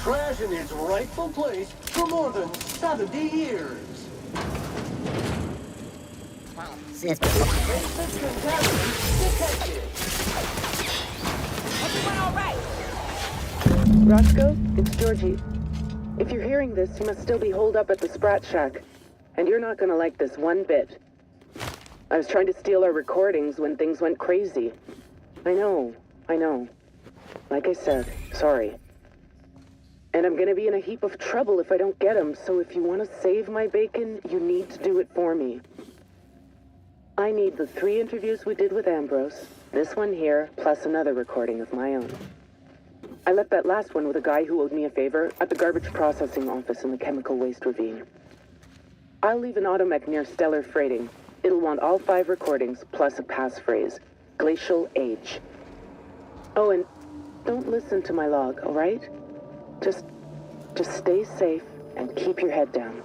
trash in its rightful place for more than 70 years. Basic contaminants detected. Everyone all right? Roscoe, it's Georgie. If you're hearing this, you must still be holed up at the Sprat Shack. And you're not gonna like this one bit. I was trying to steal our recordings when things went crazy. I know. Like I said, sorry. And I'm gonna be in a heap of trouble if I don't get them, so if you want to save my bacon, you need to do it for me. I need the 3 interviews we did with Ambrose, this one here, plus another recording of my own. I left that last one with a guy who owed me a favor at the garbage processing office in the chemical waste ravine. I'll leave an automech near Stellar Freighting. It'll want all 5 recordings, plus a passphrase. Glacial Age. Oh, and don't listen to my log, all right? Just stay safe and keep your head down.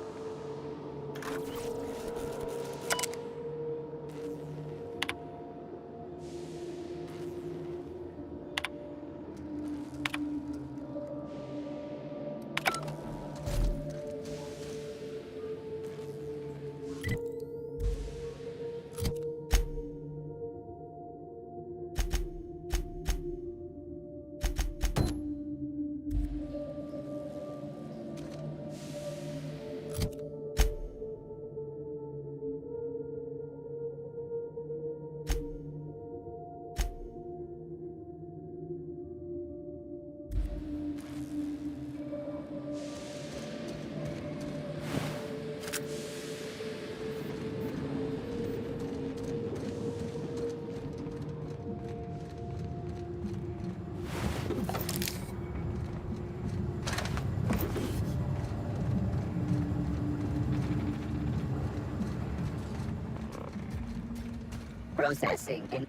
Processing.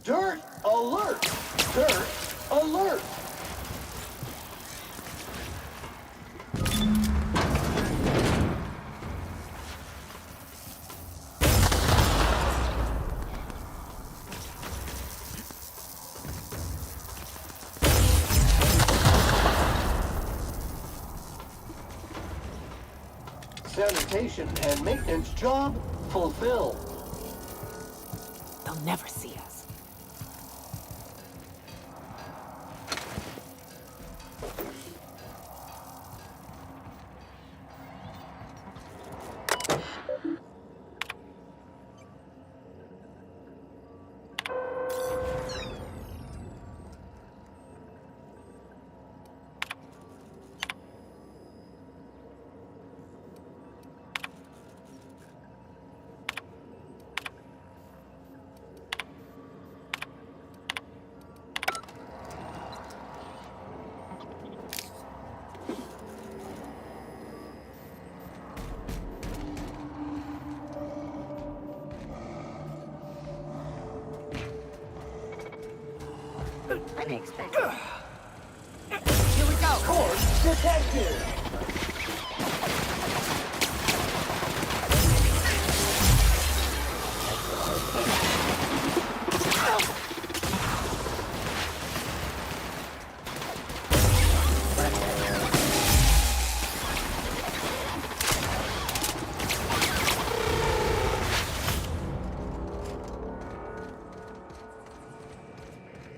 Dirt alert! Dirt alert! Sanitation and maintenance job fulfilled. They'll never see us. Unexpected. Here we go. Course detected.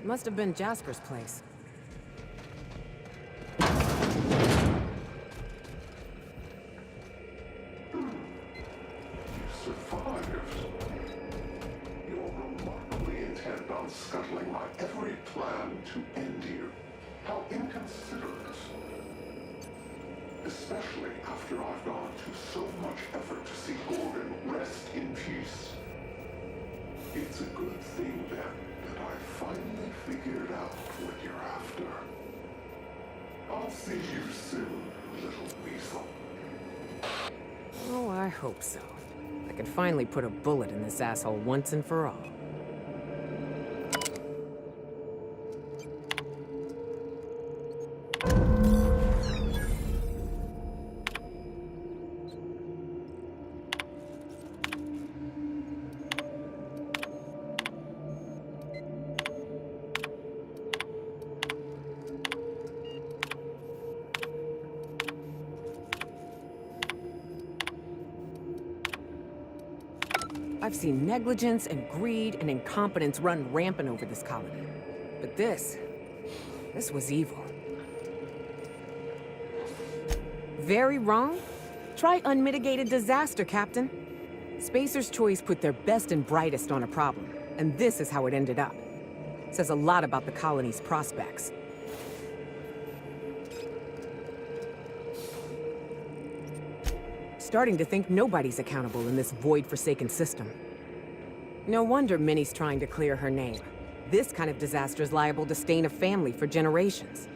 Must have been Jasper's place. Survived. You're remarkably intent on scuttling my every plan to end you. How inconsiderate. Especially after I've gone to so much effort to see Gordon rest in peace. It's a good thing, then, that I finally figured out what you're after. I'll see you soon, little weasel. Oh, I hope so. I can finally put a bullet in this asshole once and for all. I've seen negligence and greed and incompetence run rampant over this colony. But this was evil. Very wrong? Try unmitigated disaster, Captain. Spacer's Choice put their best and brightest on a problem, and this is how it ended up. Says a lot about the colony's prospects. Starting to think nobody's accountable in this void-forsaken system. No wonder Minnie's trying to clear her name. This kind of disaster is liable to stain a family for generations.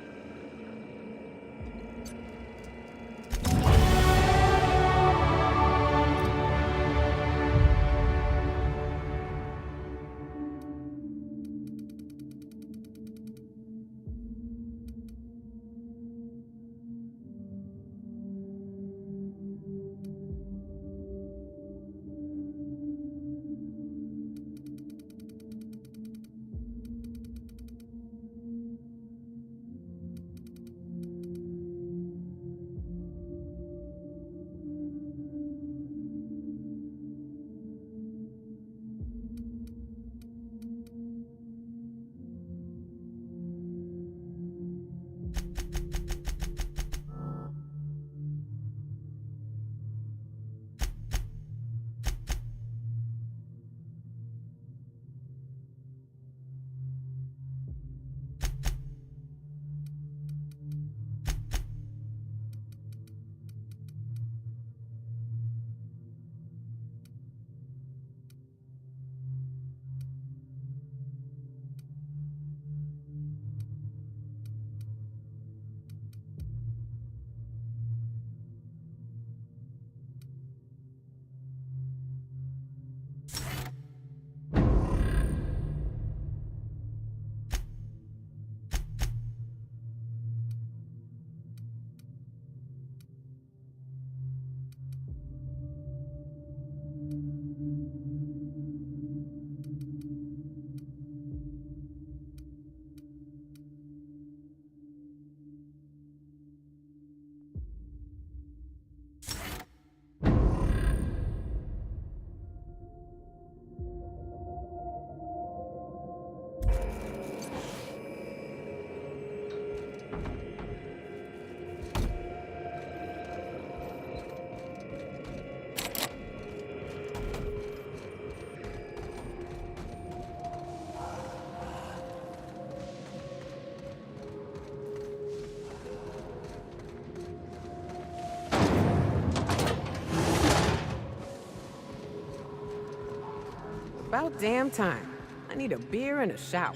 About damn time. I need a beer and a shower.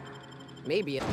Maybe a...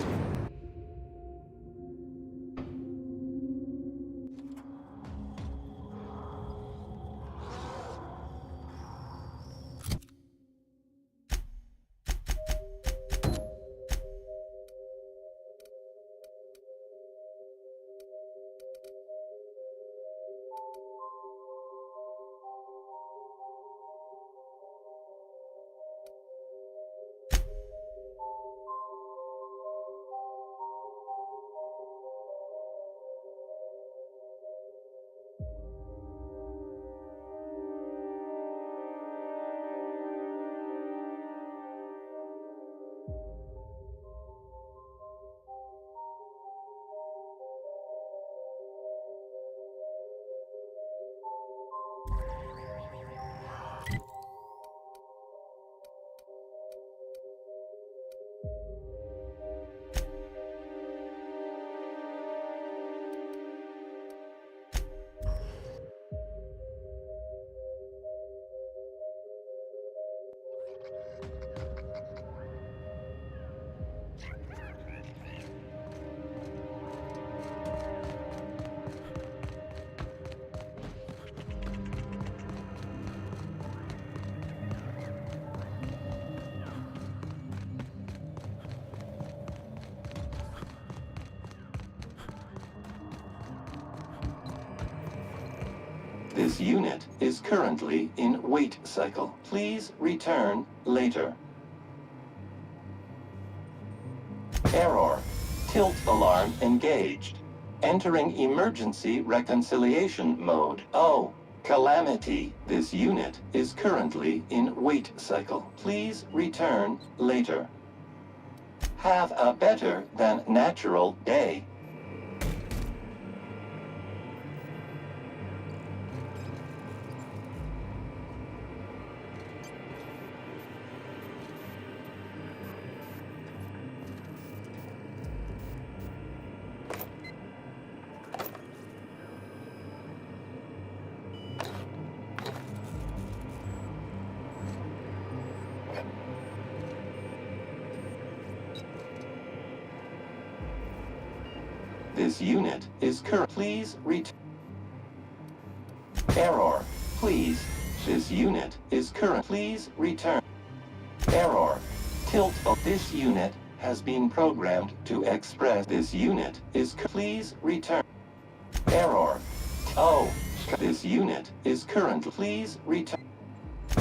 This unit is currently in wait cycle. Please return later. Error. Tilt alarm engaged. Entering emergency reconciliation mode. Oh, Calamity. This unit is currently in wait cycle. Please return later. Have a better than natural day. This unit is please return. Error. Please. This unit is please return. Error. Tilt of this unit has been programmed to express. This unit is please return. Error. Oh. This unit is please return.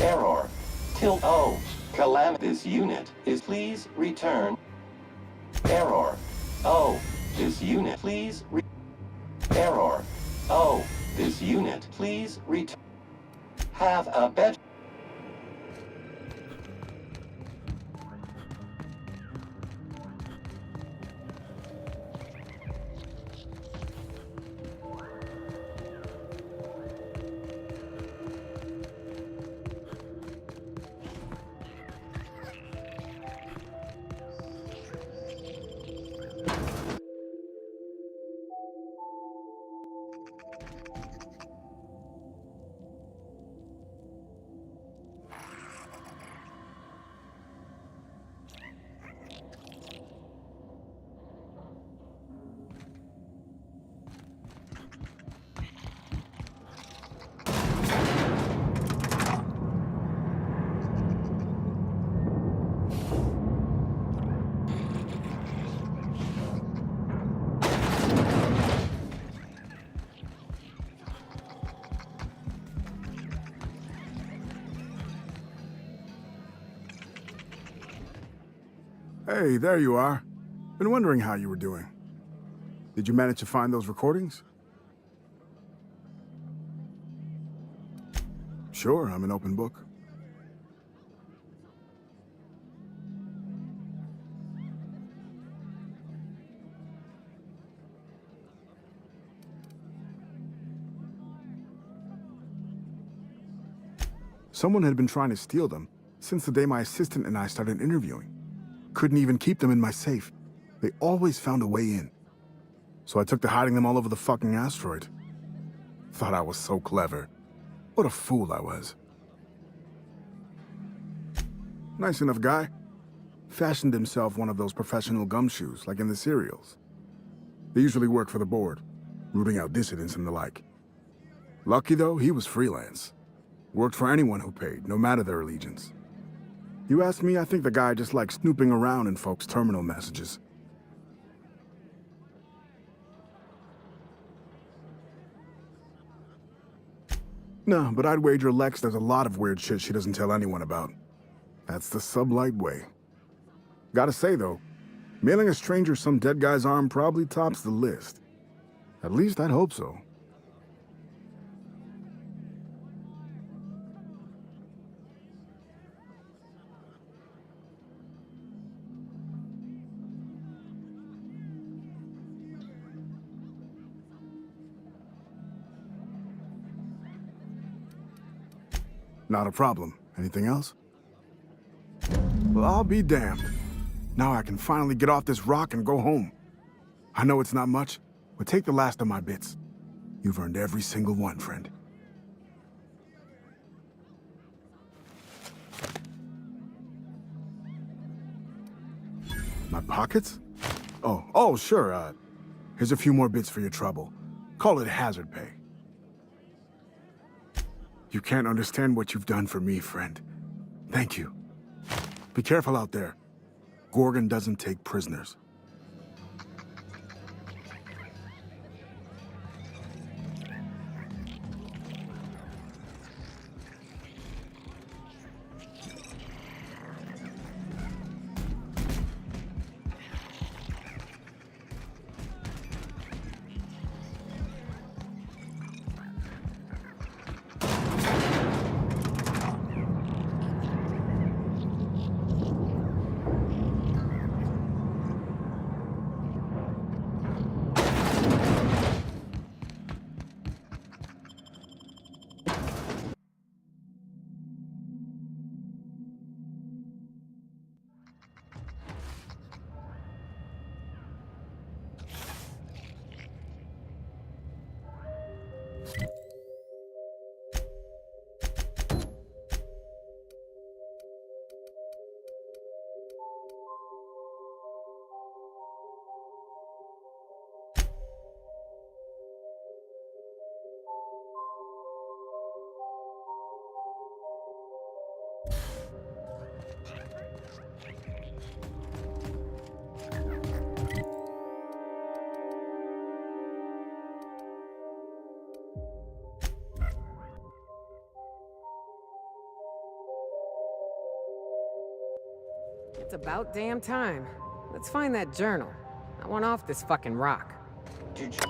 Error. Tilt. Oh. Calamity. This unit is please return. Error. Oh. This unit, please error. Oh, this unit, please return. Have a better. Hey, there you are. Been wondering how you were doing. Did you manage to find those recordings? Sure, I'm an open book. Someone had been trying to steal them since the day my assistant and I started interviewing. Couldn't even keep them in my safe. They always found a way in. So I took to hiding them all over the fucking asteroid. Thought I was so clever. What a fool I was. Nice enough guy. Fashioned himself one of those professional gumshoes, like in the serials. They usually work for the board, rooting out dissidents and the like. Lucky though, he was freelance. Worked for anyone who paid, no matter their allegiance. You ask me, I think the guy just likes snooping around in folks' terminal messages. No, but I'd wager Lex does a lot of weird shit she doesn't tell anyone about. That's the sublight way. Gotta say though, mailing a stranger some dead guy's arm probably tops the list. At least I'd hope so. Not a problem. Anything else? Well, I'll be damned. Now I can finally get off this rock and go home. I know it's not much, but take the last of my bits. You've earned every single one, friend. My pockets? Oh, sure, here's a few more bits for your trouble. Call it hazard pay. You can't understand what you've done for me, friend. Thank you. Be careful out there. Gorgon doesn't take prisoners. It's about damn time. Let's find that journal. I want off this fucking rock. Did you...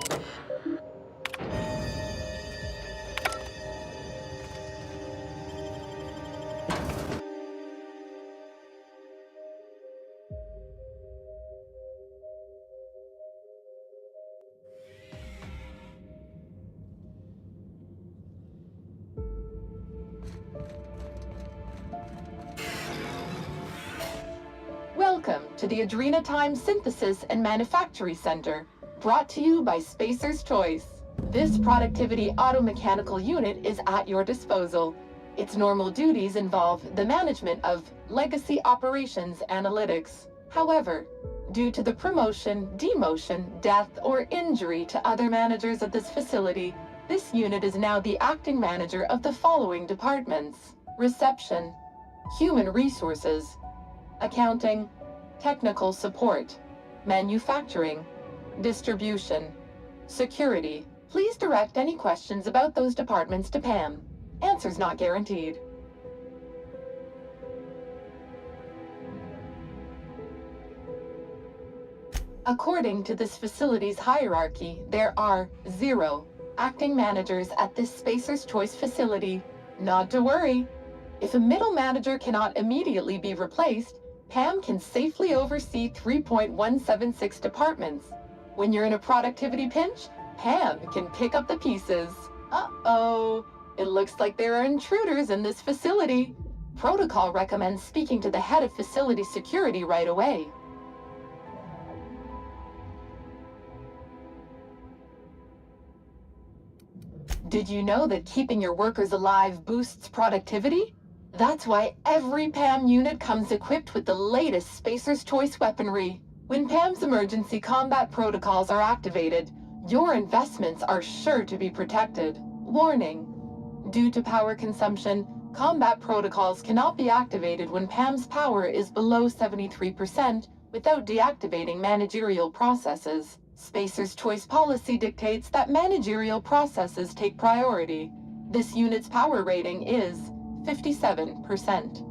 Welcome to the Adrenatime Synthesis and Manufactory Center, brought to you by Spacer's Choice. This productivity automechanical unit is at your disposal. Its normal duties involve the management of legacy operations analytics. However, due to the promotion, demotion, death, or injury to other managers of this facility, this unit is now the acting manager of the following departments: Reception, Human Resources, Accounting, Technical Support, Manufacturing, Distribution, Security. Please direct any questions about those departments to Pam. Answers not guaranteed. According to this facility's hierarchy, there are 0 acting managers at this Spacer's Choice facility. Not to worry. If a middle manager cannot immediately be replaced, Pam can safely oversee 3.176 departments. When you're in a productivity pinch, Pam can pick up the pieces. Uh-oh. It looks like there are intruders in this facility. Protocol recommends speaking to the head of facility security right away. Did you know that keeping your workers alive boosts productivity? That's why every PAM unit comes equipped with the latest Spacer's Choice weaponry. When PAM's emergency combat protocols are activated, your investments are sure to be protected. Warning: due to power consumption, combat protocols cannot be activated when PAM's power is below 73% without deactivating managerial processes. Spacer's Choice policy dictates that managerial processes take priority. This unit's power rating is 57%.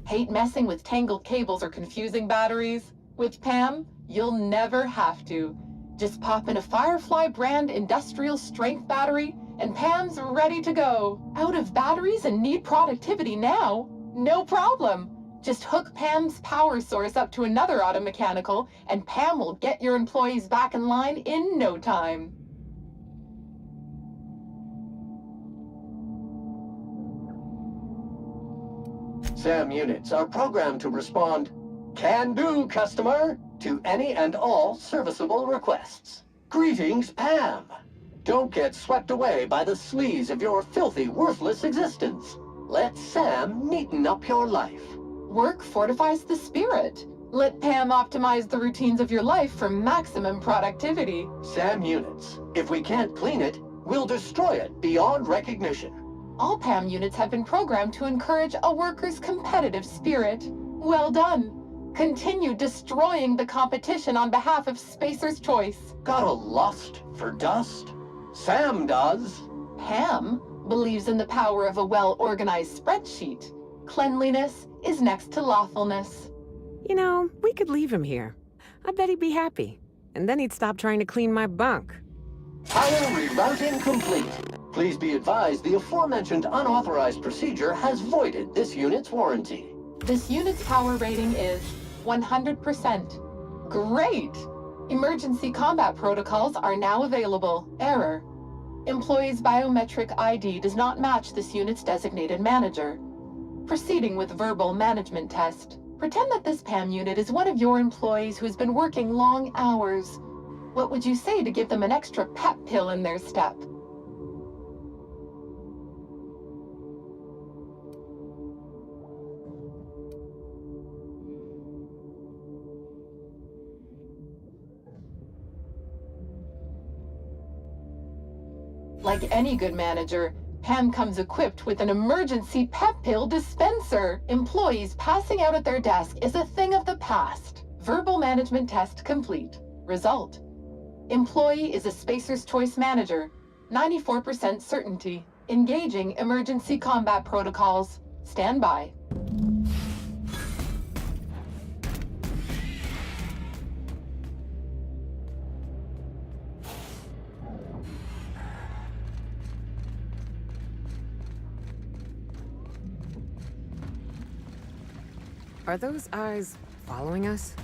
Hate messing with tangled cables or confusing batteries? With PAM, you'll never have to. Just pop in a Firefly brand industrial strength battery and PAM's ready to go. Out of batteries and need productivity now? No problem. Just hook PAM's power source up to another automechanical, and Pam will get your employees back in line in no time. SAM units are programmed to respond, "Can do, customer," to any and all serviceable requests. Greetings, Pam. Don't get swept away by the sleaze of your filthy, worthless existence. Let Sam neaten up your life. Work fortifies the spirit. Let Pam optimize the routines of your life for maximum productivity. SAM units. If we can't clean it, we'll destroy it beyond recognition. All PAM units have been programmed to encourage a worker's competitive spirit. Well done. Continue destroying the competition on behalf of Spacer's Choice. Got a lust for dust? Sam does. Pam believes in the power of a well-organized spreadsheet. Cleanliness is next to lawfulness. You know, we could leave him here. I bet he'd be happy. And then he'd stop trying to clean my bunk. Power rerouting complete. Please be advised the aforementioned unauthorized procedure has voided this unit's warranty. This unit's power rating is 100%. Great! Emergency combat protocols are now available. Error: employee's biometric ID does not match this unit's designated manager. Proceeding with verbal management test. Pretend that this PAM unit is one of your employees who's been working long hours. What would you say to give them an extra pep pill in their step? Like any good manager, Pam comes equipped with an emergency pep pill dispenser. Employees passing out at their desk is a thing of the past. Verbal management test complete. Result: employee is a Spacer's Choice manager. 94% certainty. Engaging emergency combat protocols. Stand by. Are those eyes following us?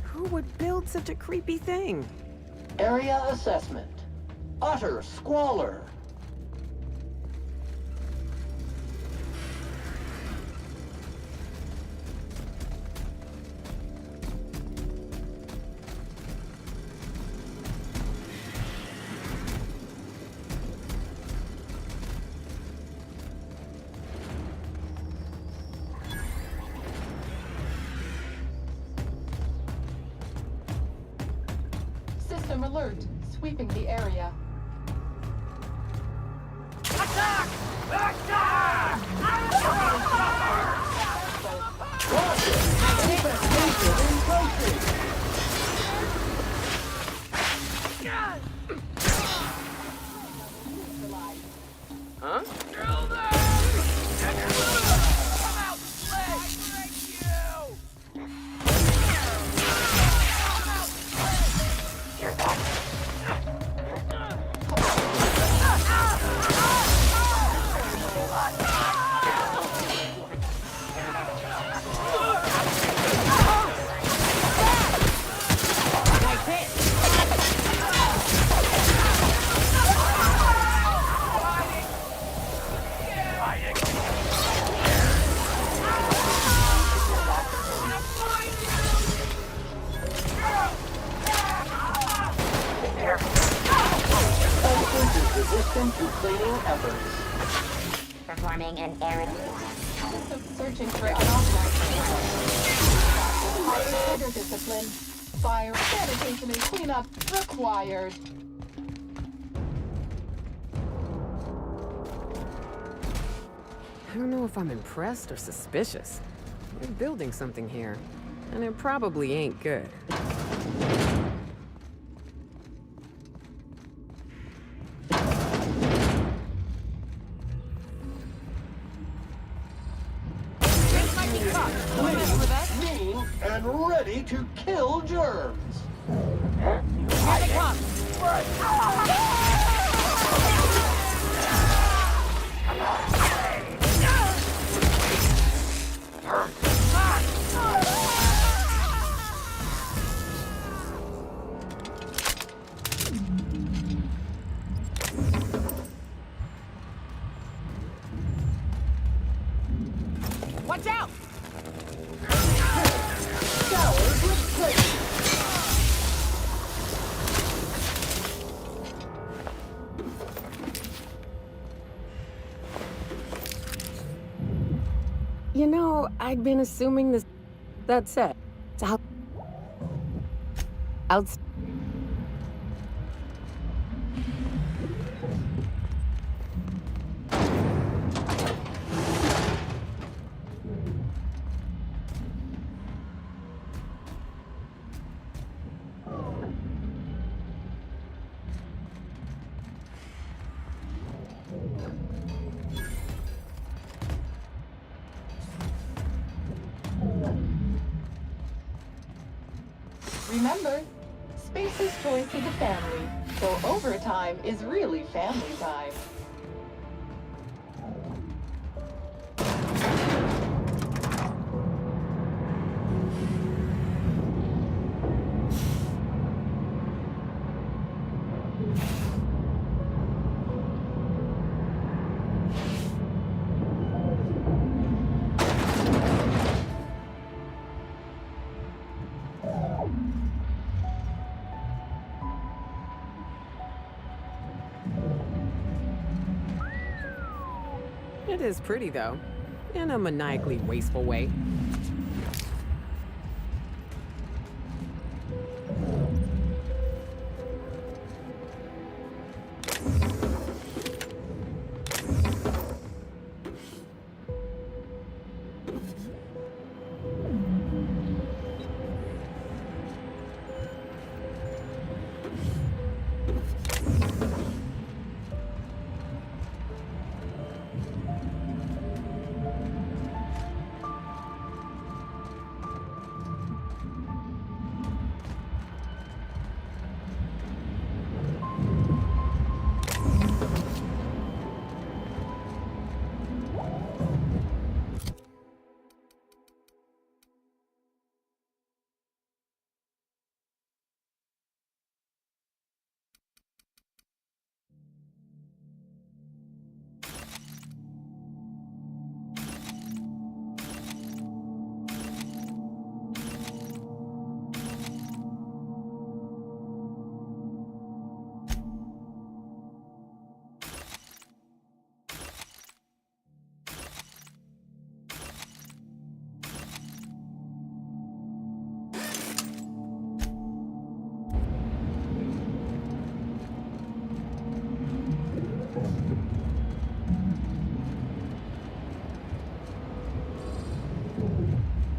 Who would build such a creepy thing? Area assessment. Utter squalor. System alert. Sweeping the area. Resistant to cleaning efforts. Performing an errand. System searching for unauthorized higher trigger discipline. Fire, sanitation, and cleanup required. I don't know if I'm impressed or suspicious. They're building something here, and it probably ain't good. Mean and ready to kill germs. Watch out! Showers with plates. You know, I'd been assuming this... That's it. It's out... Remember, Spacer's Choice is a family, so overtime is really family time. is pretty, though. In a maniacally wasteful way.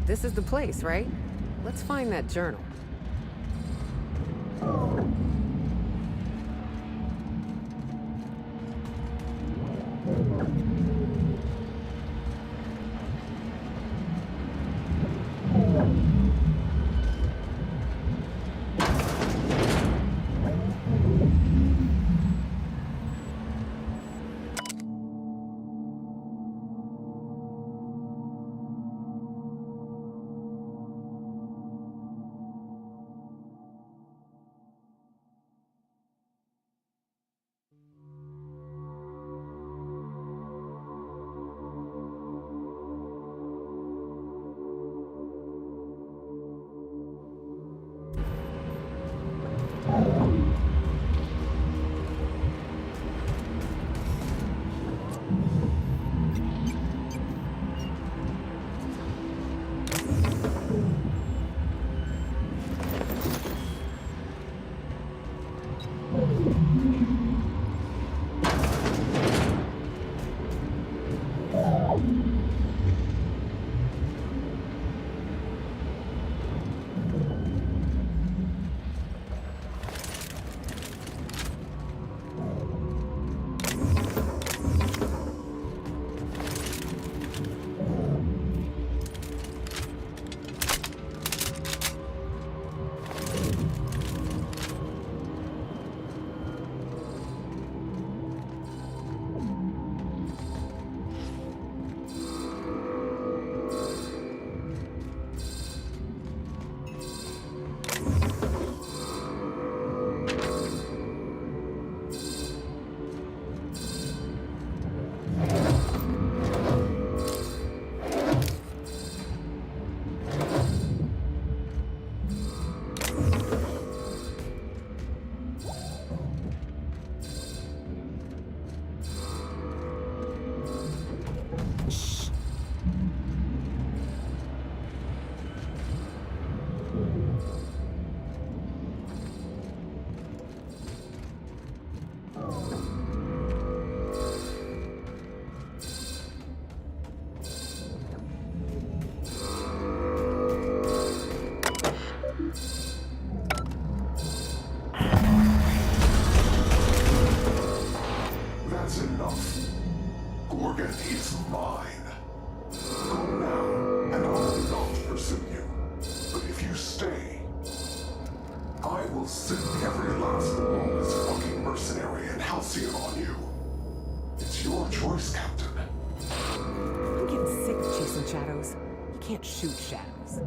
This is the place, right? Let's find that journal. Shadows. You can't shoot shadows.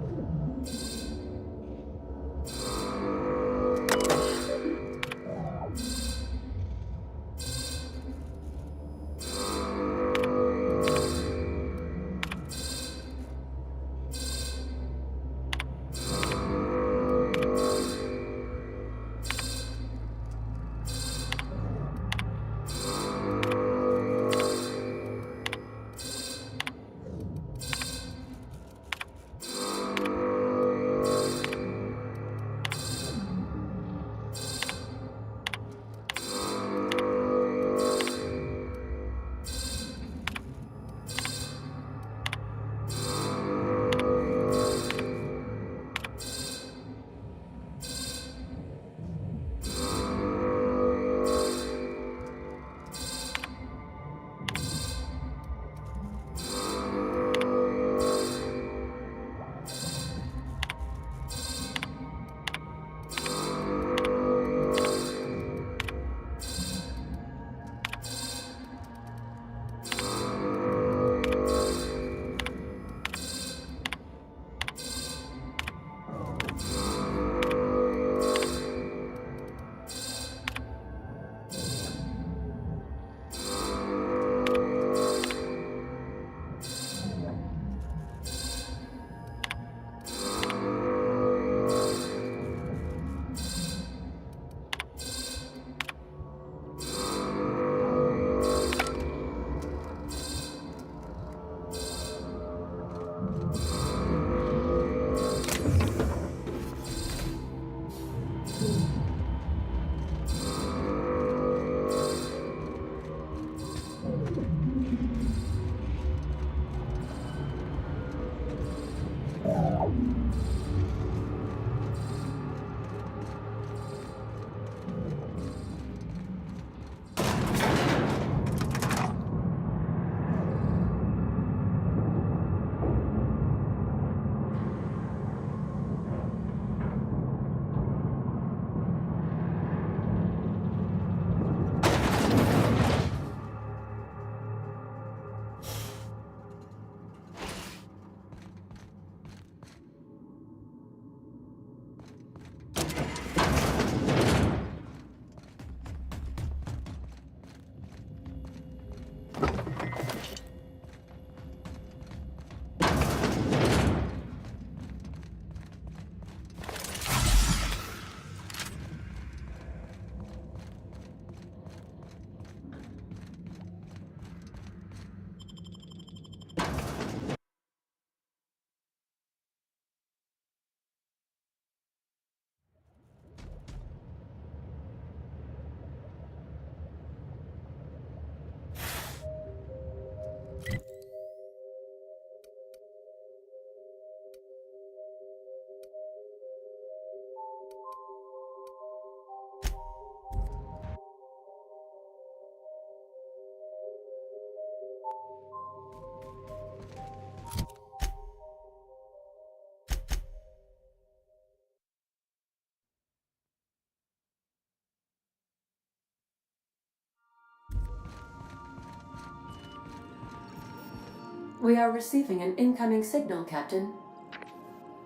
We are receiving an incoming signal, Captain.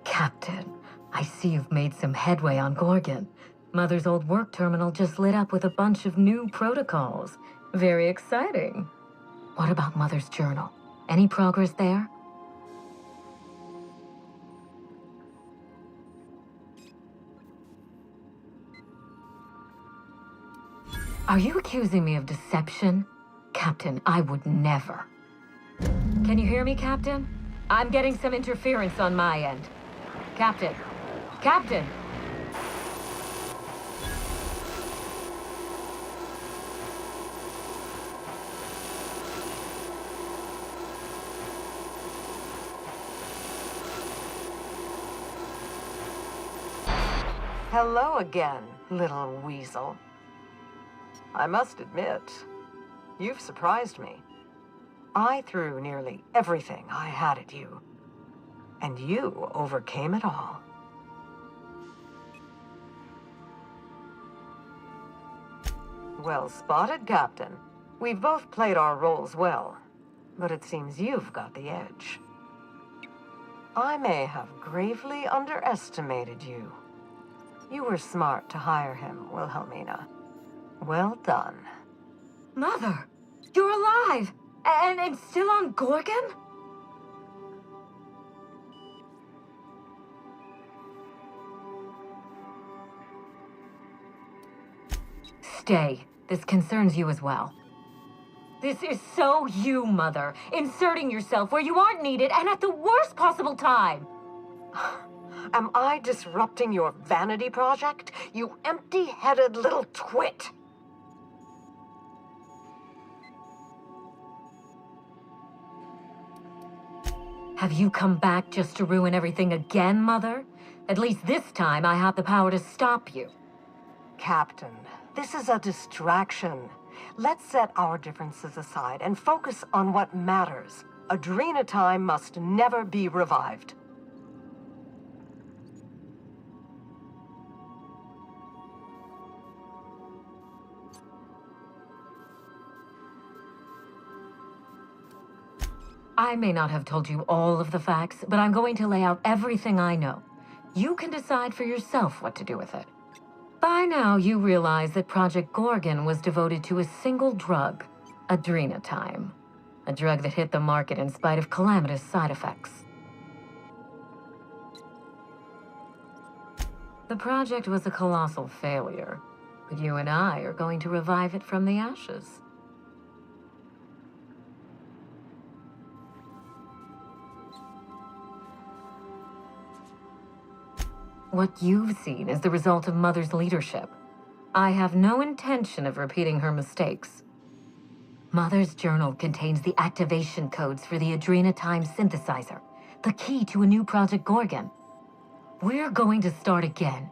Captain, I see you've made some headway on Gorgon. Mother's old work terminal just lit up with a bunch of new protocols. Very exciting. What about Mother's journal? Any progress there? Are you accusing me of deception? Captain, I would never. Can you hear me, Captain? I'm getting some interference on my end. Captain! Captain! Hello again, little weasel. I must admit, you've surprised me. I threw nearly everything I had at you, and you overcame it all. Well spotted, Captain. We've both played our roles well, but it seems you've got the edge. I may have gravely underestimated you. You were smart to hire him, Wilhelmina. Well done. Mother, you're alive! And still on Gorgon? Stay. This concerns you as well. This is so you, Mother. Inserting yourself where you aren't needed and at the worst possible time. Am I disrupting your vanity project? You empty-headed little twit. Have you come back just to ruin everything again, Mother? At least this time I have the power to stop you. Captain, this is a distraction. Let's set our differences aside and focus on what matters. Adrena time must never be revived. I may not have told you all of the facts, but I'm going to lay out everything I know. You can decide for yourself what to do with it. By now, you realize that Project Gorgon was devoted to a single drug, adrenatime. A drug that hit the market in spite of calamitous side effects. The project was a colossal failure, but you and I are going to revive it from the ashes. What you've seen is the result of Mother's leadership. I have no intention of repeating her mistakes. Mother's journal contains the activation codes for the adrenatime synthesizer. The key to a new Project Gorgon. We're going to start again.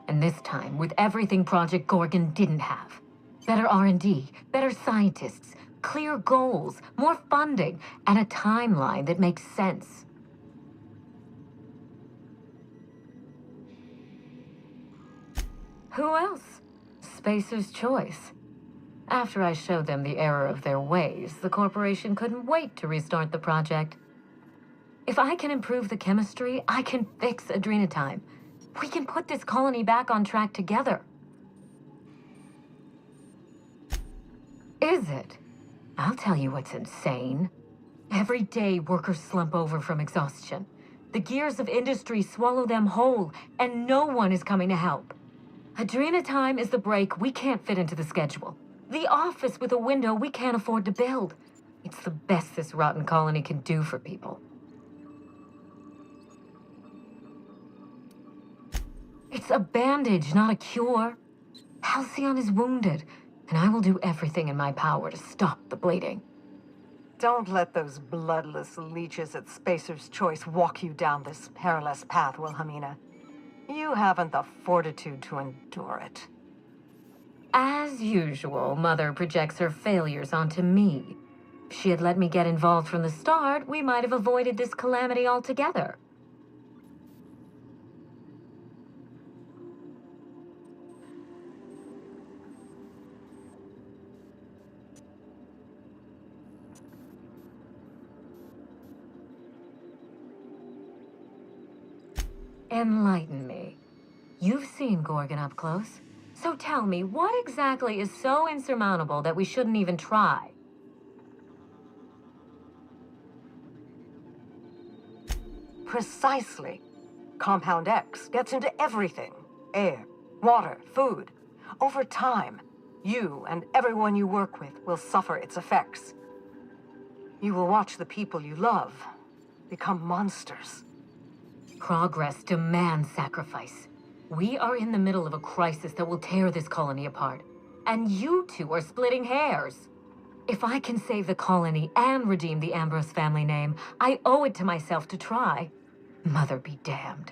And this time with everything Project Gorgon didn't have. Better R&D, better scientists, clear goals, more funding, and a timeline that makes sense. Who else? Spacer's Choice. After I showed them the error of their ways, the corporation couldn't wait to restart the project. If I can improve the chemistry, I can fix Adrenatime. We can put this colony back on track together. Is it? I'll tell you what's insane. Every day, workers slump over from exhaustion. The gears of industry swallow them whole, and no one is coming to help. Adrenatime is the break we can't fit into the schedule. The office with a window we can't afford to build. It's the best this rotten colony can do for people. It's a bandage, not a cure. Halcyon is wounded, and I will do everything in my power to stop the bleeding. Don't let those bloodless leeches at Spacer's Choice walk you down this perilous path, Wilhelmina. You haven't the fortitude to endure it. As usual, Mother projects her failures onto me. If she had let me get involved from the start, we might have avoided this calamity altogether. Enlighten me. You've seen Gorgon up close. So tell me, what exactly is so insurmountable that we shouldn't even try? Precisely. Compound X gets into everything. Air, water, food. Over time, you and everyone you work with will suffer its effects. You will watch the people you love become monsters. Progress demands sacrifice. We are in the middle of a crisis that will tear this colony apart. And you two are splitting hairs. If I can save the colony and redeem the Ambrose family name, I owe it to myself to try. Mother be damned.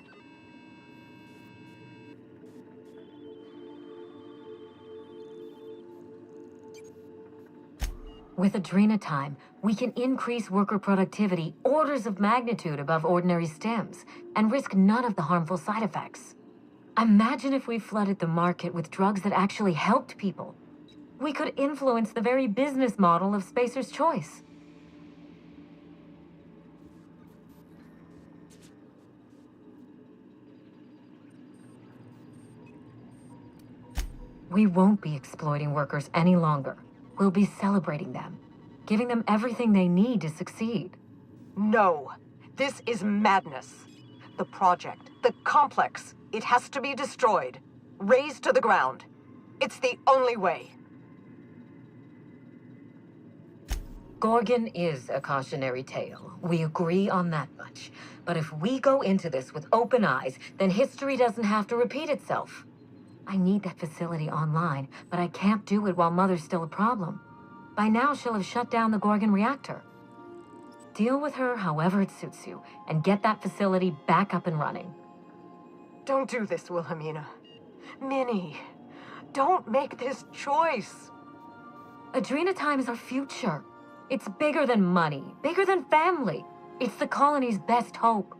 With Adrenatime, we can increase worker productivity orders of magnitude above ordinary stims and risk none of the harmful side effects. Imagine if we flooded the market with drugs that actually helped people. We could influence the very business model of Spacer's Choice. We won't be exploiting workers any longer. We'll be celebrating them, giving them everything they need to succeed. No, this is madness. The project, the complex, it has to be destroyed, razed to the ground. It's the only way. Gorgon is a cautionary tale. We agree on that much. But if we go into this with open eyes, then history doesn't have to repeat itself. I need that facility online, but I can't do it while Mother's still a problem. By now, she'll have shut down the Gorgon reactor. Deal with her however it suits you, and get that facility back up and running. Don't do this, Wilhelmina. Minnie, don't make this choice. Adrenatime is our future. It's bigger than money, bigger than family. It's the colony's best hope.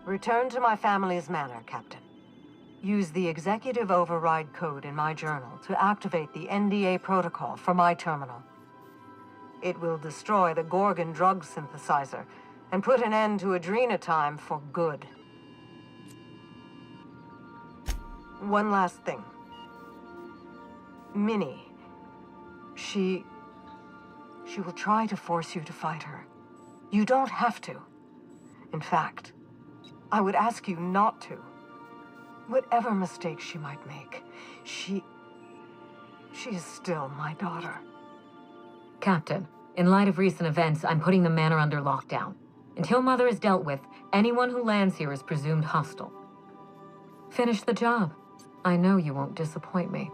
Return to my family's manor, Captain. Use the executive override code in my journal to activate the NDA protocol for my terminal. It will destroy the Gorgon drug synthesizer and put an end to Adrenatime for good. One last thing. Minnie. She will try to force you to fight her. You don't have to. In fact, I would ask you not to. Whatever mistakes she might make, she is still my daughter. Captain, in light of recent events, I'm putting the manor under lockdown. Until Mother is dealt with, anyone who lands here is presumed hostile. Finish the job. I know you won't disappoint me.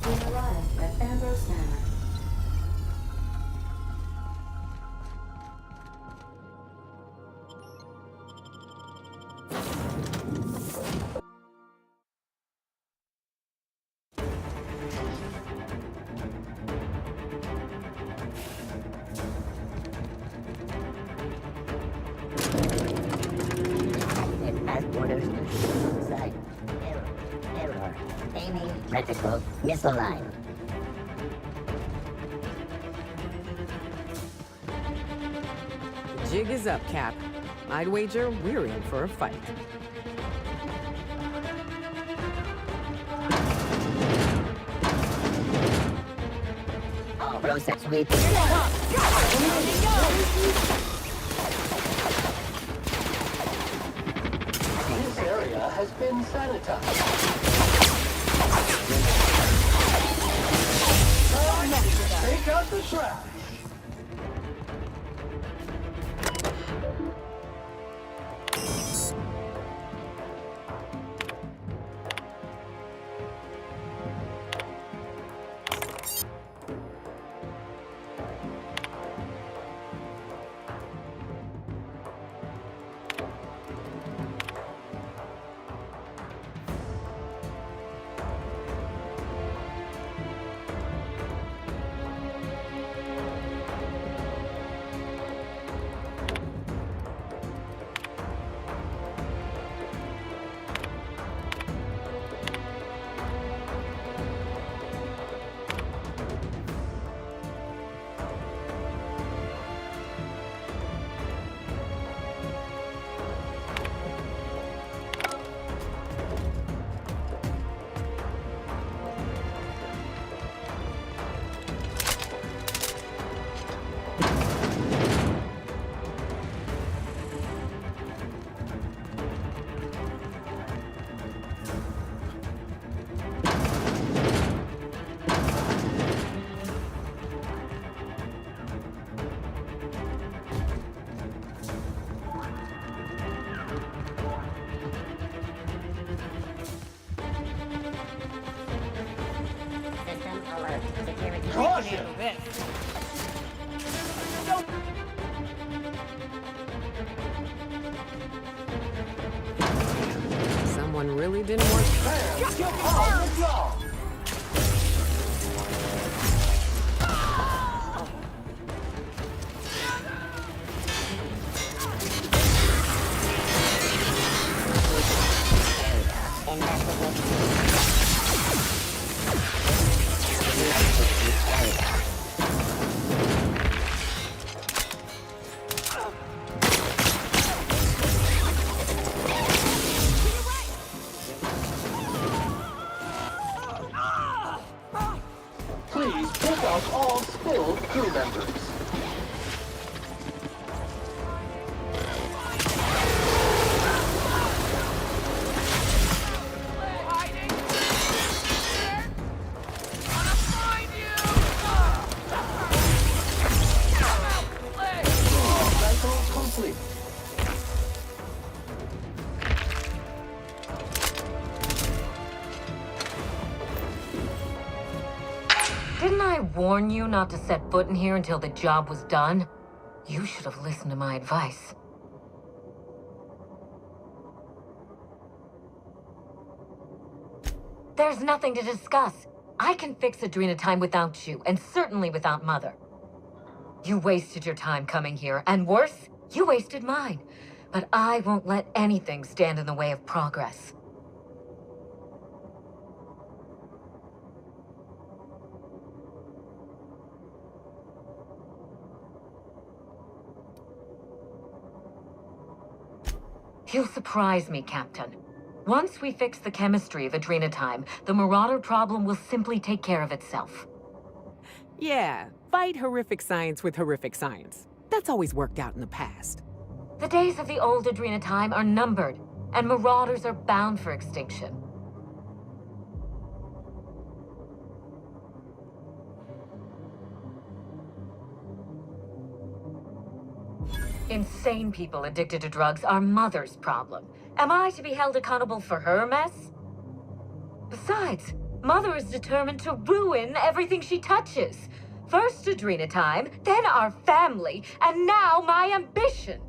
We arrived at Ambrose Manor. Orders site. Error. Aiming reticle misaligned. The jig is up, Cap. I'd wager we're in for a fight. All process sweep. This area has been sanitized. Take out the trash. System alert. Security. Caution! Someone really didn't want... Get on the job! Please pick up all spilled crew members. warn you not to set foot in here until the job was done? You should have listened to my advice. There's nothing to discuss. I can fix Adrenatime without you, and certainly without Mother. You wasted your time coming here, and worse, you wasted mine. But I won't let anything stand in the way of progress. You'll surprise me, Captain. Once we fix the chemistry of Adrenatime, the Marauder problem will simply take care of itself. Yeah, fight horrific science with horrific science. That's always worked out in the past. The days of the old Adrenatime are numbered, and Marauders are bound for extinction. Insane people addicted to drugs are Mother's problem. Am I to be held accountable for her mess? Besides, Mother is determined to ruin everything she touches. First Adrenatime, then our family, and now my ambition.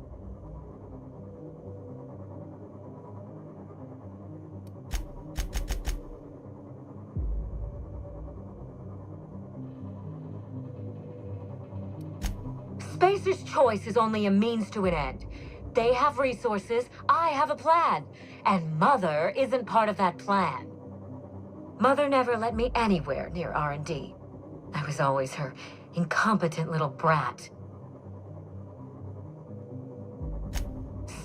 Spacer's choice is only a means to an end. They have resources, I have a plan. And Mother isn't part of that plan. Mother never let me anywhere near R&D. I was always her incompetent little brat.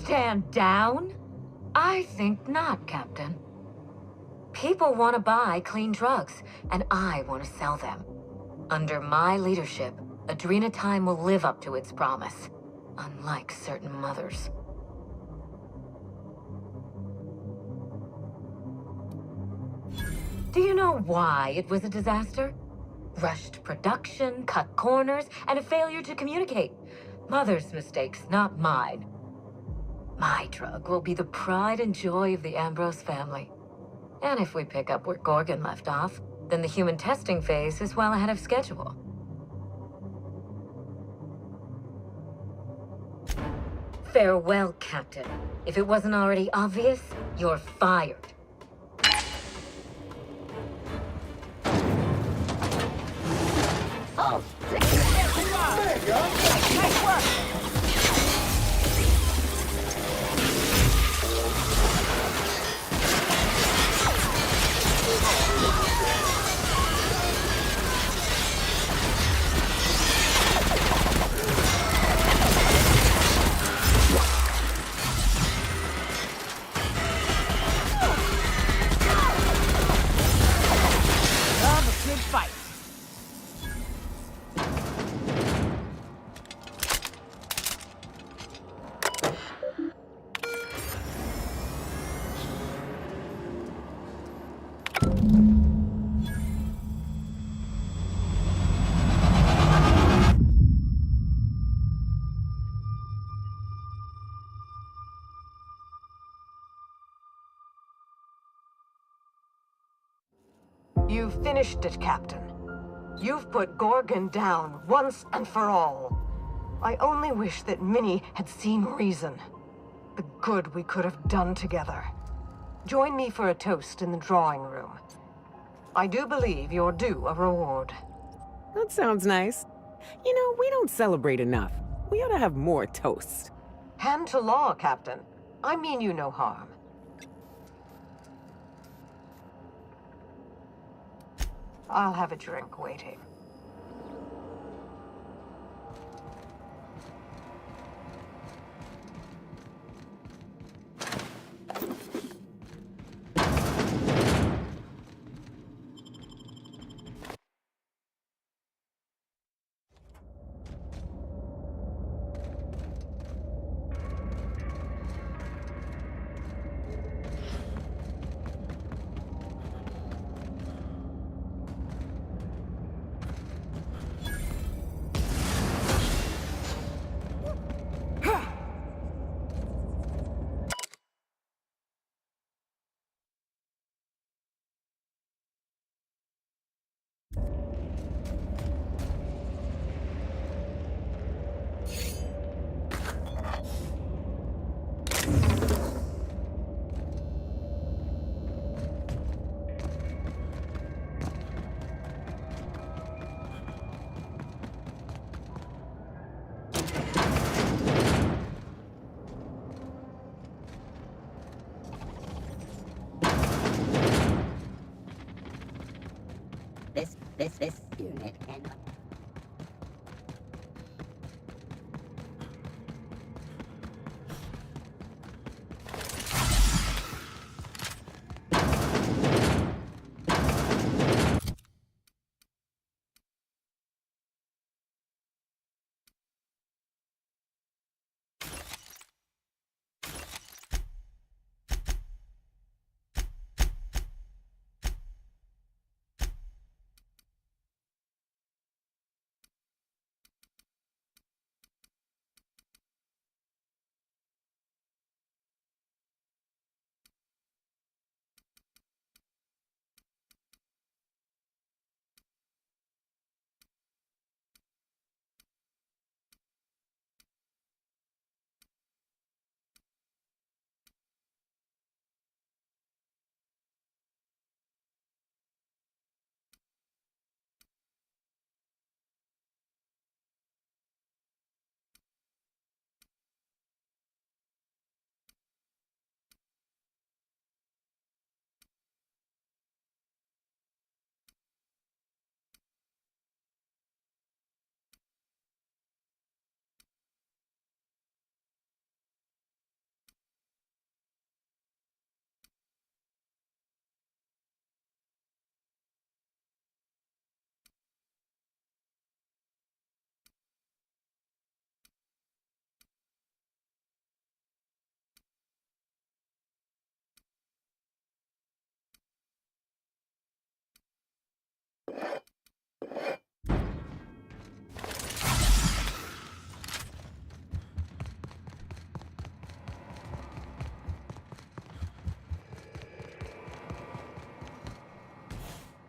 Stand down? I think not, Captain. People want to buy clean drugs, and I want to sell them. Under my leadership, Adrenatime will live up to its promise, unlike certain mothers. Do you know why it was a disaster? Rushed production, cut corners, and a failure to communicate. Mother's mistakes, not mine. My drug will be the pride and joy of the Ambrose family. And if we pick up where Gorgon left off, then the human testing phase is well ahead of schedule. Farewell, Captain. If it wasn't already obvious, you're fired. Oh, There you go. Nice work. You've finished it, Captain. You've put Gorgon down once and for all. I only wish that Minnie had seen reason. The good we could have done together. Join me for a toast in the drawing room. I do believe you're due a reward. That sounds nice. You know, we don't celebrate enough. We ought to have more toasts. Hand to law, Captain. I mean you no harm. I'll have a drink waiting. This unit can...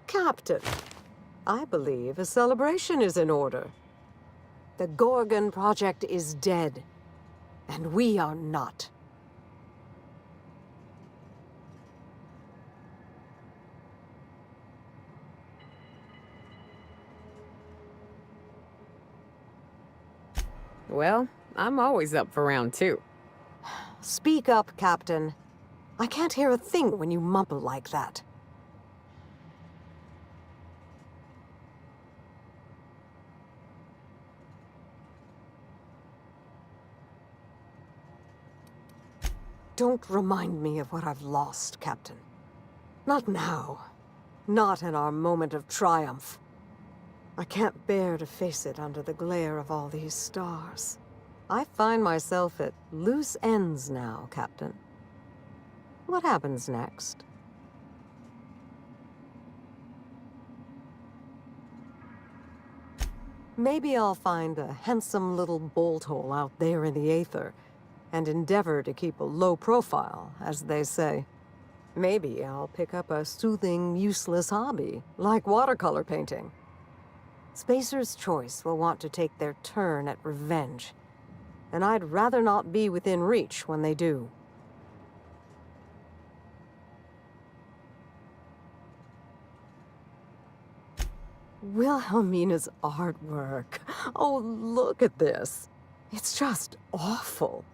Captain, I believe a celebration is in order. The Gorgon project is dead, and we are not. Well, I'm always up for round two. Speak up, Captain. I can't hear a thing when you mumble like that. Don't remind me of what I've lost, Captain. Not now. Not in our moment of triumph. I can't bear to face it under the glare of all these stars. I find myself at loose ends now, Captain. What happens next? Maybe I'll find a handsome little bolt hole out there in the aether, and endeavor to keep a low profile, as they say. Maybe I'll pick up a soothing, useless hobby, like watercolor painting. Spacer's Choice will want to take their turn at revenge, and I'd rather not be within reach when they do. Wilhelmina's artwork. Oh, look at this. It's just awful.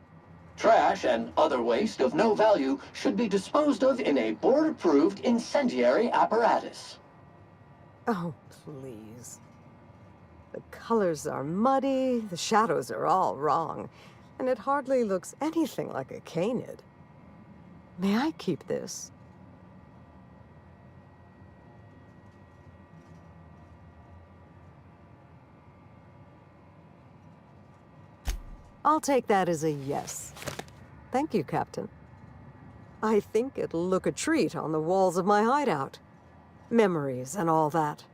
Trash and other waste of no value should be disposed of in a board-approved incendiary apparatus. Oh, please. The colors are muddy, the shadows are all wrong, and it hardly looks anything like a canid. May I keep this? I'll take that as a yes. Thank you, Captain. I think it'll look a treat on the walls of my hideout. Memories and all that.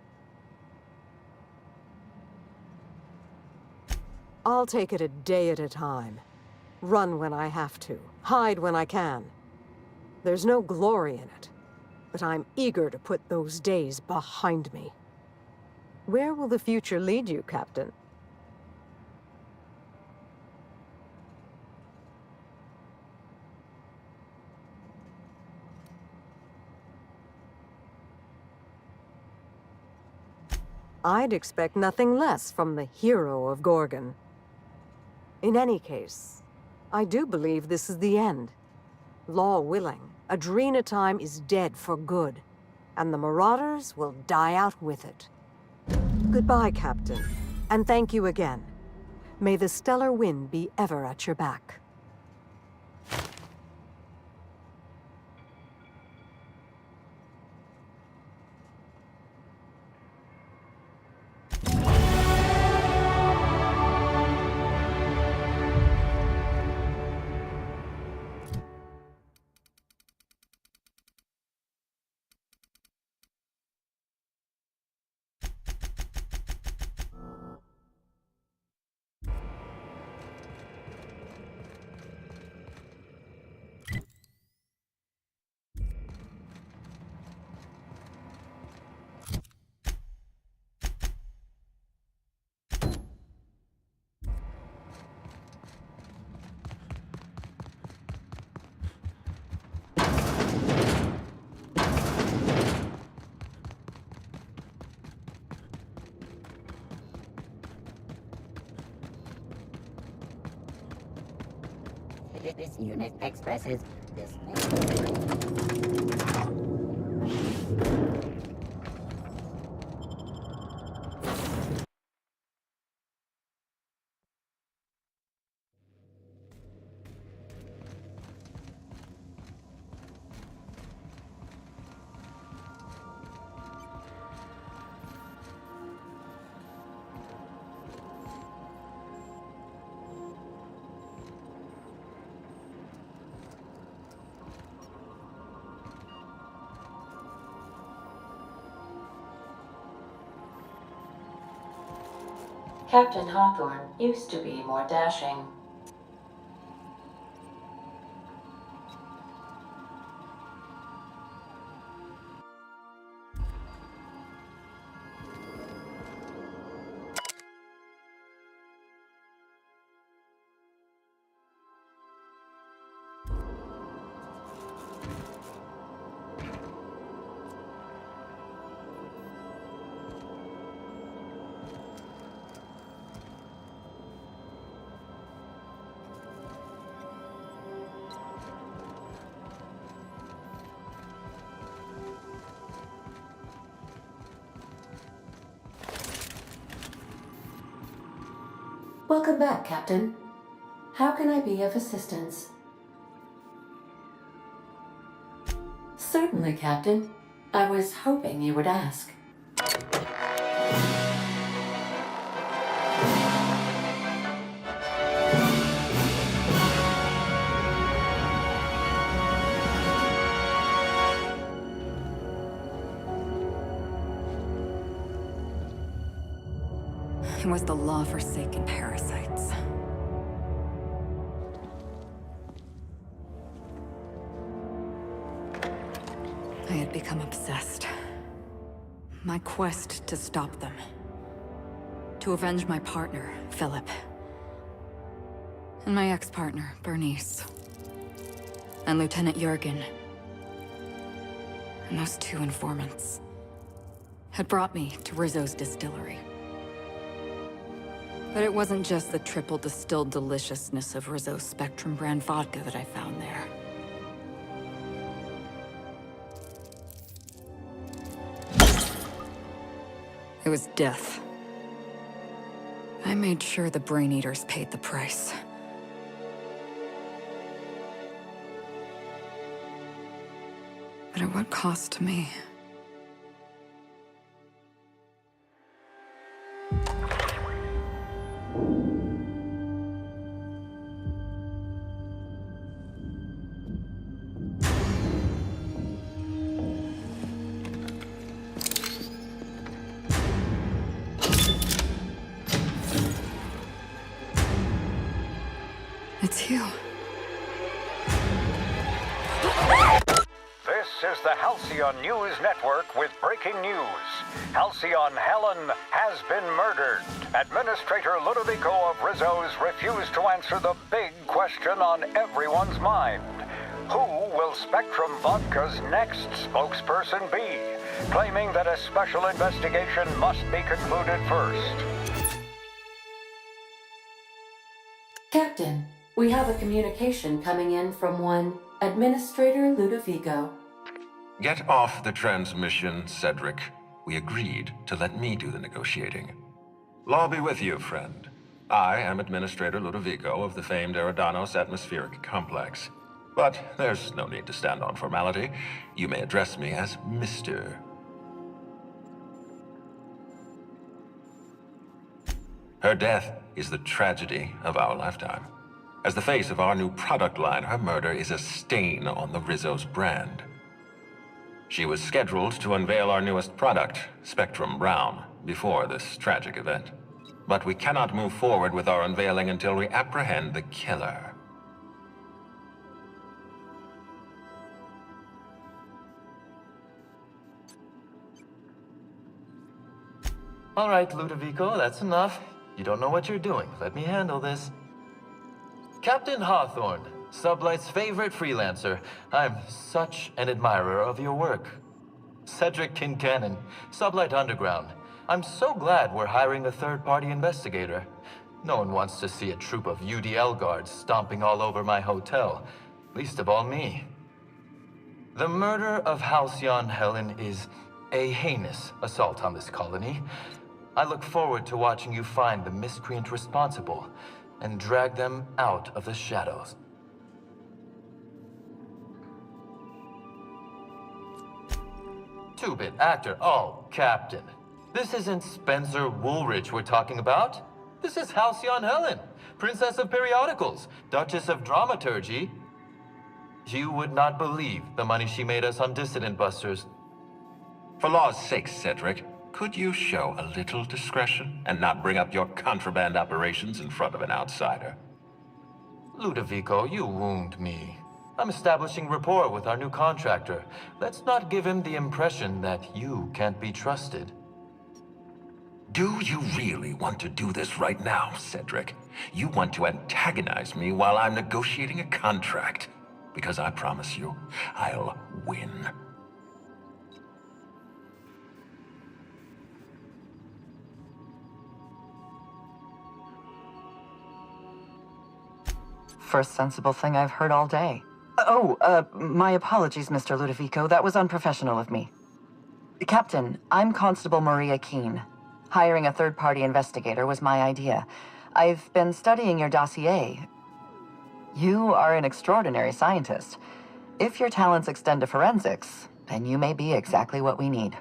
I'll take it a day at a time. Run when I have to, hide when I can. There's no glory in it, but I'm eager to put those days behind me. Where will the future lead you, Captain? I'd expect nothing less from the hero of Gorgon. In any case, I do believe this is the end. Law willing, Adrena time is dead for good, and the Marauders will die out with it. Goodbye, Captain. And thank you again. May the stellar wind be ever at your back. This unit expresses this. Captain Hawthorne used to be more dashing. Welcome back, Captain. How can I be of assistance? Certainly, Captain. I was hoping you would ask. It was the law-forsaken parasites. I had become obsessed. My quest to stop them. To avenge my partner, Philip. And my ex-partner, Bernice. And Lieutenant Jurgen. And those two informants had brought me to Rizzo's distillery. But it wasn't just the triple distilled deliciousness of Rizzo's Spectrum brand vodka that I found there. It was death. I made sure the Brain Eaters paid the price. But at what cost to me? It's you. This is the Halcyon News Network with breaking news. Halcyon Helen has been murdered. Administrator Ludovico of Rizzo's refused to answer the big question on everyone's mind. Who will Spectrum Vodka's next spokesperson be? Claiming that a special investigation must be concluded first. Captain, we have a communication coming in from one Administrator Ludovico. Get off the transmission, Cedric. we agreed to let me do the negotiating. Law be with you, friend. I am Administrator Ludovico of the famed Eridanos Atmospheric Complex. But there's no need to stand on formality. You may address me as Mr. Her death is the tragedy of our lifetime. As the face of our new product line, her murder is a stain on the Rizzo's brand. She was scheduled to unveil our newest product, Spectrum Brown, before this tragic event. But we cannot move forward with our unveiling until we apprehend the killer. All right, Ludovico, that's enough. You don't know what you're doing. Let me handle this. Captain Hawthorne, Sublight's favorite freelancer. I'm such an admirer of your work. Cedric Kincannon, Sublight Underground. I'm so glad we're hiring a third-party investigator. No one wants to see a troop of UDL guards stomping all over my hotel. Least of all me. The murder of Halcyon Helen is a heinous assault on this colony. I look forward to watching you find the miscreant responsible and drag them out of the shadows. Two-bit actor. Oh, Captain. This isn't Spencer Woolrich we're talking about. This is Halcyon Helen, Princess of Periodicals, Duchess of Dramaturgy. You would not believe the money she made us on Dissident Busters. For law's sake, Cedric, could you show a little discretion and not bring up your contraband operations in front of an outsider? Ludovico, you wound me. I'm establishing rapport with our new contractor. Let's not give him the impression that you can't be trusted. Do you really want to do this right now, Cedric? You want to antagonize me while I'm negotiating a contract. Because I promise you, I'll win. First sensible thing I've heard all day. My apologies, Mr. Ludovico. That was unprofessional of me. Captain, I'm Constable Maria Keene. Hiring a third-party investigator was my idea. I've been studying your dossier. You are an extraordinary scientist. If your talents extend to forensics, then you may be exactly what we need.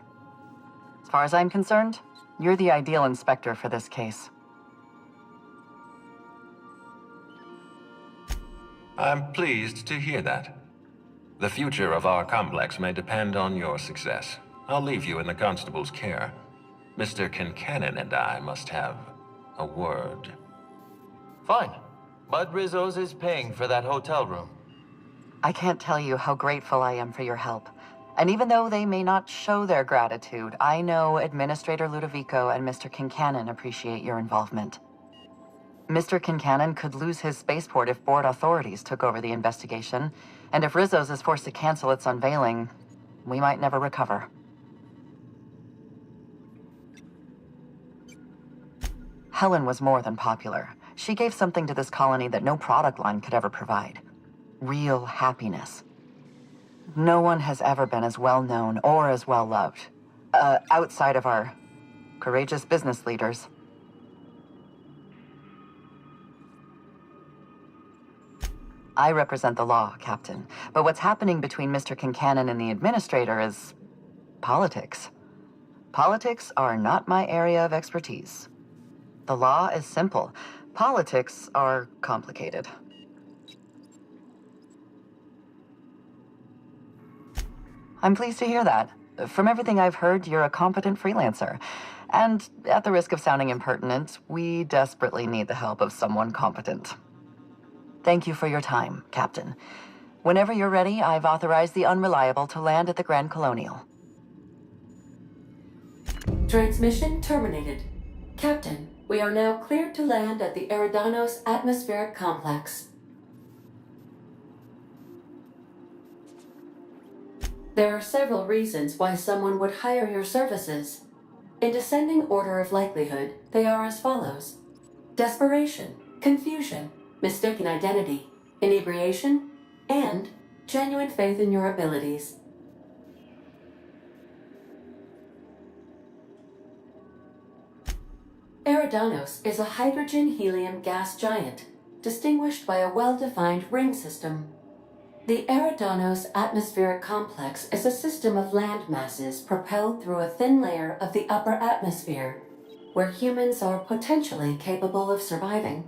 As far as I'm concerned, you're the ideal inspector for this case. I'm pleased to hear that. The future of our complex may depend on your success. I'll leave you in the constable's care. Mr. Kincannon and I must have a word. Fine. Bud Rizzo's is paying for that hotel room. I can't tell you how grateful I am for your help. And even though they may not show their gratitude, I know Administrator Ludovico and Mr. Kincannon appreciate your involvement. Mr. Kincannon could lose his spaceport if board authorities took over the investigation, and if Rizzo's is forced to cancel its unveiling, we might never recover. Helen was more than popular. She gave something to this colony that no product line could ever provide. Real happiness. No one has ever been as well known or as well loved, outside of our courageous business leaders. I represent the law, Captain, but what's happening between Mr. Kincannon and the Administrator is politics. Politics are not my area of expertise. The law is simple. Politics are complicated. I'm pleased to hear that. From everything I've heard, you're a competent freelancer. And at the risk of sounding impertinent, we desperately need the help of someone competent. Thank you for your time, Captain. Whenever you're ready, I've authorized the Unreliable to land at the Grand Colonial. Transmission terminated. Captain, we are now cleared to land at the Eridanos Atmospheric Complex. There are several reasons why someone would hire your services. In descending order of likelihood, they are as follows: desperation, confusion, mistaken identity, inebriation, and genuine faith in your abilities. Eridanos is a hydrogen-helium gas giant, distinguished by a well-defined ring system. The Eridanos atmospheric complex is a system of land masses propelled through a thin layer of the upper atmosphere, where humans are potentially capable of surviving.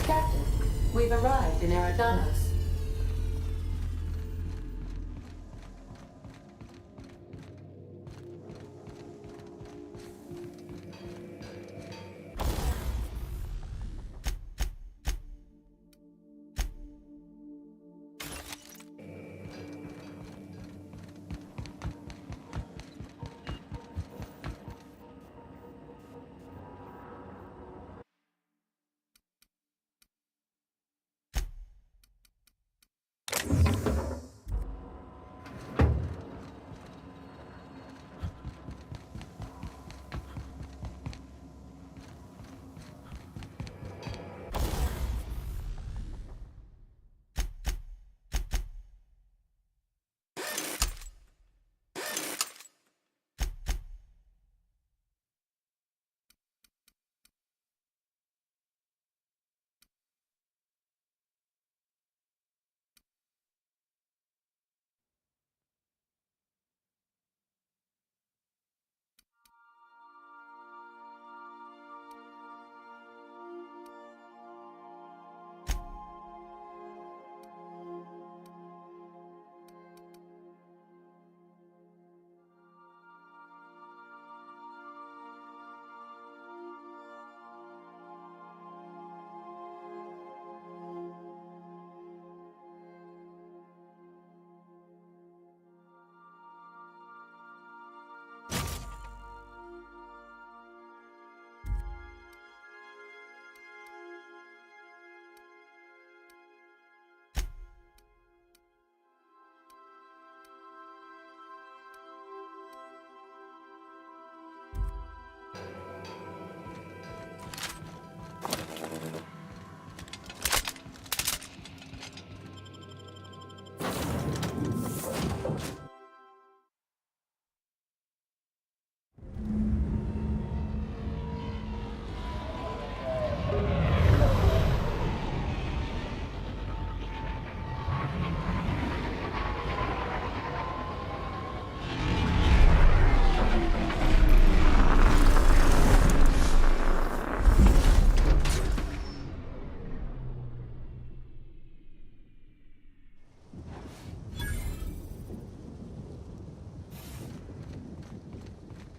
Captain, we've arrived in Eridanos.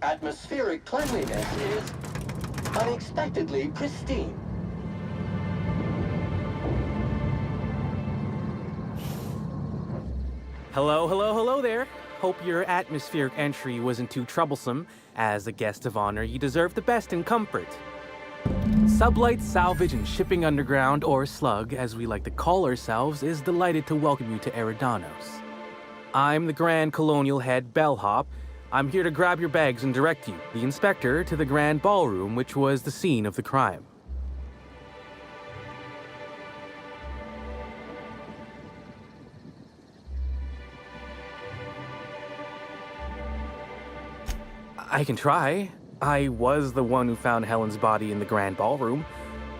Atmospheric cleanliness is unexpectedly pristine. Hello, hello, hello there. Hope your atmospheric entry wasn't too troublesome. As a guest of honor, you deserve the best in comfort. Sublight Salvage and Shipping Underground, or Slug, as we like to call ourselves, is delighted to welcome you to Eridanos. I'm the Grand Colonial Head Bellhop. I'm here to grab your bags and direct you, the inspector, to the Grand Ballroom, which was the scene of the crime. I can try. I was the one who found Helen's body in the Grand Ballroom.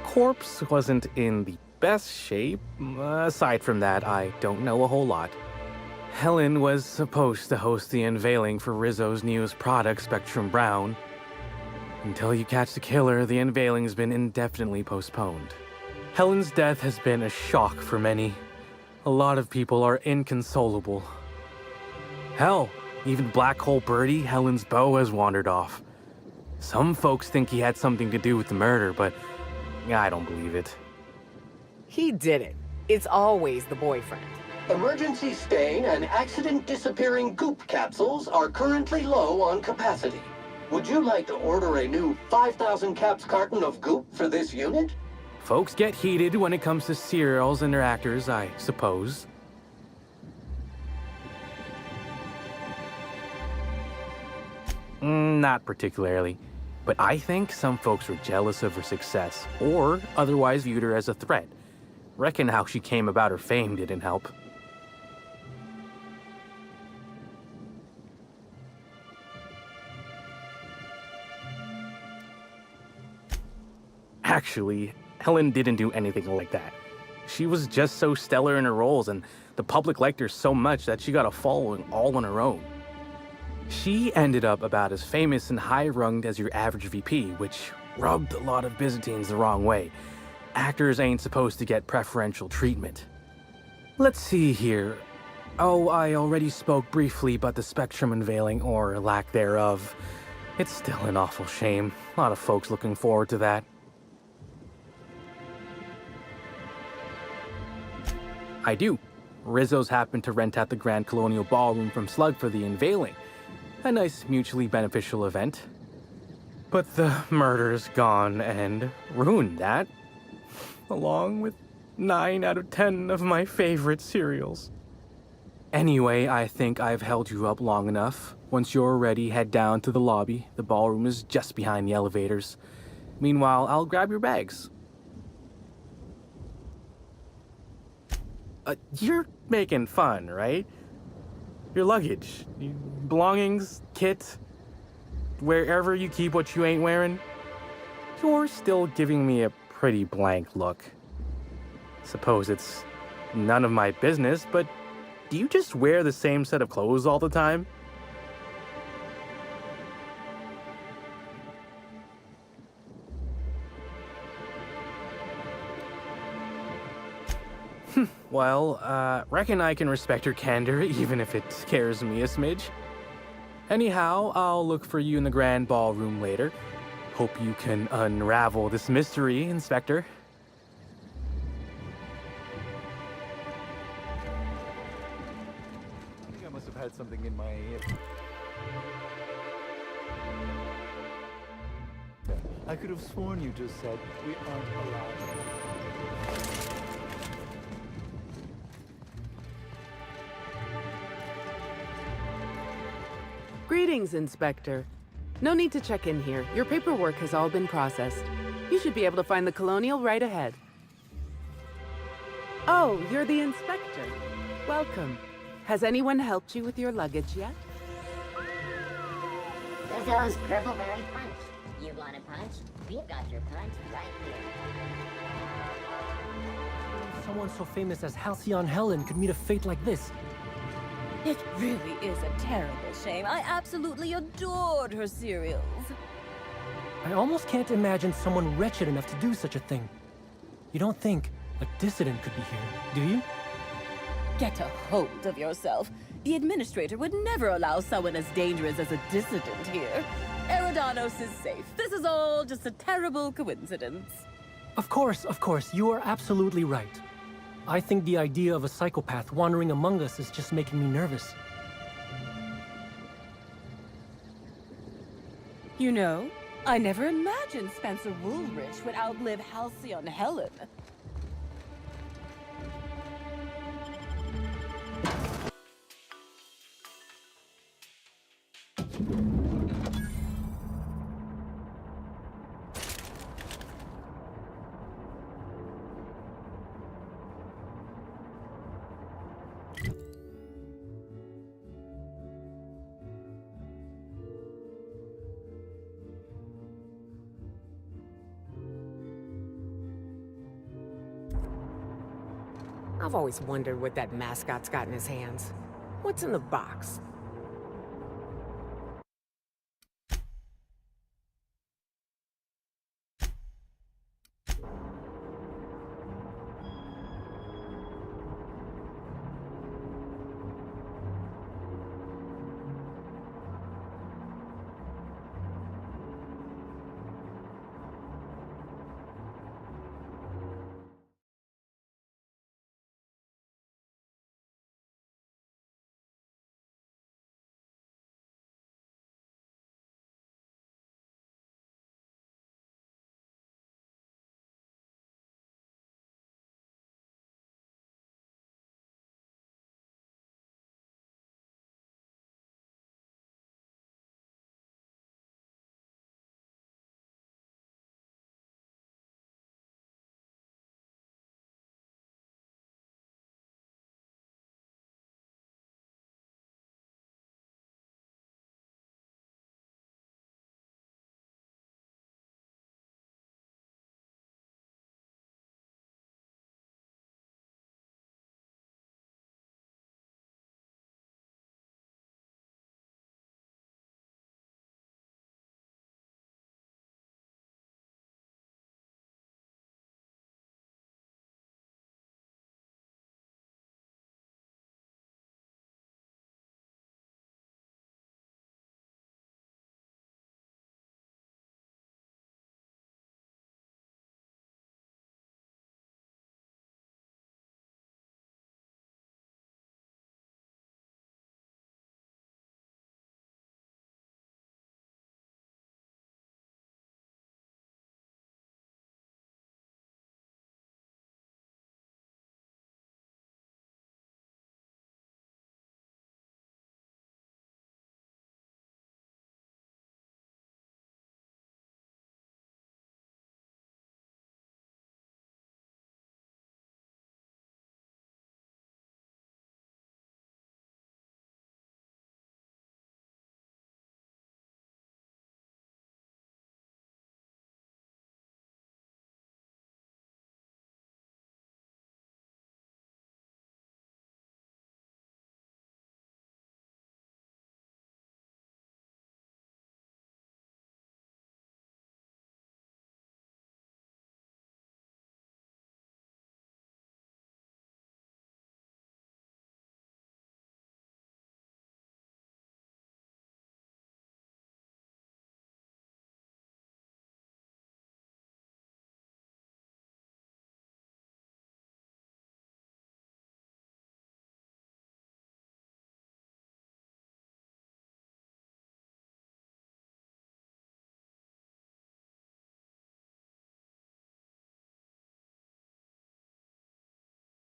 Corpse wasn't in the best shape. Aside from that, I don't know a whole lot. Helen was supposed to host the unveiling for Rizzo's newest product, Spectrum Brown. Until you catch the killer, the unveiling's been indefinitely postponed. Helen's death has been a shock for many. A lot of people are inconsolable. Hell, even Black Hole Birdie, Helen's beau, has wandered off. Some folks think he had something to do with the murder, but I don't believe it. He did it. It's always the boyfriend. Emergency stain and accident disappearing goop capsules are currently low on capacity. Would you like to order a new 5,000 caps carton of goop for this unit? Folks get heated when it comes to serials and their actors, I suppose. Not particularly. But I think some folks were jealous of her success, or otherwise viewed her as a threat. Reckon how she came about her fame didn't help. Actually, Helen didn't do anything like that. She was just so stellar in her roles, and the public liked her so much that she got a following all on her own. She ended up about as famous and high-runged as your average VP, which rubbed a lot of Byzantines the wrong way. Actors ain't supposed to get preferential treatment. Let's see here. Oh, I already spoke briefly about the spectrum unveiling, or lack thereof. It's still an awful shame. A lot of folks looking forward to that. I do. Rizzo's happened to rent out the Grand Colonial Ballroom from Slug for the unveiling. A nice mutually beneficial event. But the murder's gone and ruined that, along with 9 out of 10 of my favorite cereals. Anyway, I think I've held you up long enough. Once you're ready, head down to the lobby. The ballroom is just behind the elevators. Meanwhile, I'll grab your bags. You're making fun, right? Your luggage, belongings, kit, wherever you keep what you ain't wearing. You're still giving me a pretty blank look. Suppose it's none of my business, but do you just wear the same set of clothes all the time? Well, reckon I can respect your candor, even if it scares me a smidge. Anyhow, I'll look for you in the grand ballroom later. Hope you can unravel this mystery, Inspector. I think I must have had something in my ear. I could have sworn you just said we aren't allowed. Greetings, Inspector. No need to check in here. Your paperwork has all been processed. You should be able to find the Colonial right ahead. Oh, you're the Inspector. Welcome. Has anyone helped you with your luggage yet? Rizzo's Gribbleberry Punch. You want a punch? We've got your punch right here. Someone so famous as Halcyon Helen could meet a fate like this. It really is a terrible shame. I absolutely adored her cereals. I almost can't imagine someone wretched enough to do such a thing. You don't think a dissident could be here, do you? Get a hold of yourself. The administrator would never allow someone as dangerous as a dissident here. Eridanos is safe. This is all just a terrible coincidence. Of course, you are absolutely right. I think the idea of a psychopath wandering among us is just making me nervous. You know, I never imagined Spencer Woolrich would outlive Halcyon Helen. I've always wondered what that mascot's got in his hands. What's in the box?